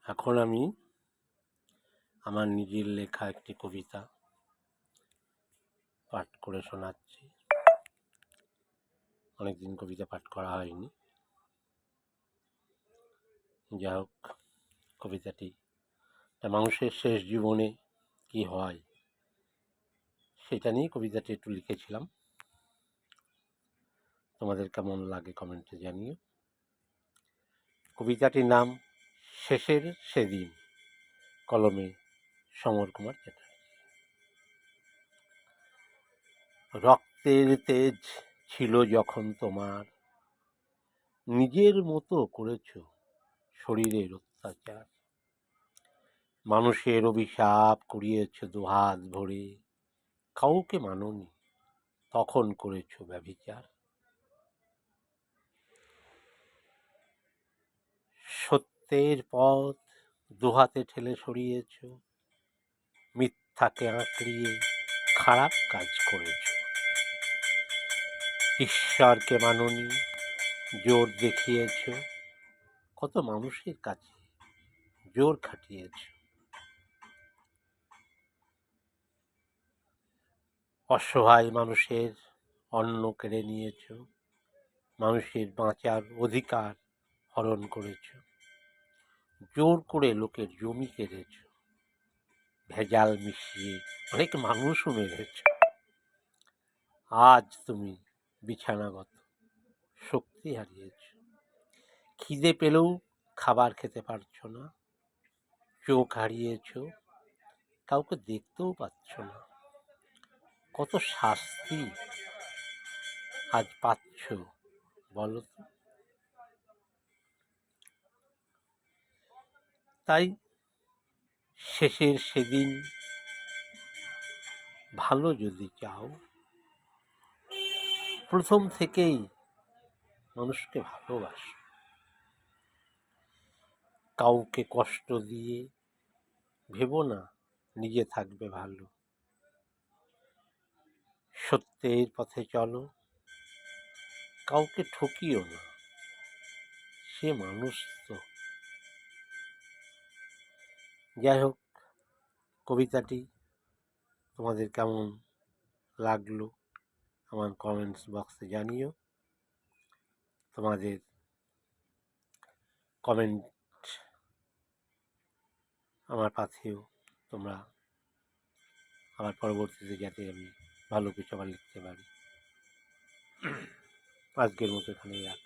এখন আমি আমার নিজের লেখা একটি কবিতা পাঠ করে শোনাচ্ছি। অনেকদিন কবিতা পাঠ করা হয়নি। যাই হোক, কবিতাটি মানুষের শেষ জীবনে কি হয় সেটা নিয়ে কবিতাটি একটু লিখেছিলাম। তোমাদের কেমন লাগে কমেন্টে জানিও। কবিতাটির নাম শেষের সেদিন, কলমে সমর কুমার চ্যাটার্জি। রক্তের তেজ ছিল যখন তোমার, নিজের মতো করেছ শরীরের অত্যাচার। মানুষের অভিশাপ কুড়িয়েছ দুহাত ভরে, কাউকে মানোনি, তখন করেছ ব্যভিচার। সত্যের পথ দুহাতে ঠেলে সরিয়েছ, মিথ্যাকে আঁকড়িয়ে খারাপ কাজ করেছ। ঈশ্বরকে মানোনি, জোর দেখিয়েছ, কত মানুষের কাছে জোর খাটিয়েছ। অসহায় মানুষের অন্ন কেড়ে নিয়েছ, মানুষের বাঁচার অধিকার হরণ করেছ। জোর করে লোকের জমি কেড়েছ, ভেজাল মিশিয়ে অনেক মানুষও মেরেছ। আজ তুমি বিছানাগত, শক্তি হারিয়েছ। খিদে পেলেও খাবার খেতে পারছ না, চোখ হারিয়েছ, কাউকে দেখতেও পাচ্ছ না। কত শাস্তি আজ পাচ্ছ বলো তো? তাই শেষের সেদিন ভালো যদি চাও, প্রথম থেকেই মানুষকে ভালোবাসো। কাউকে কষ্ট দিয়ে ভেবো না নিজে থাকবে ভালো। সত্যের পথে চলো, কাউকে ঠকিও না, সে মানুষ তো। যাই হোক, কবিতাটি তোমাদের কেমন লাগলো আমার কমেন্টস বক্সে জানিও। তোমাদের কমেন্ট আমার পাশেও তোমরা আবার পরবর্তীতে যাতে আমি ভালো কিছু আবার লিখতে পারি। আজকের মতো এখানেই রাখ।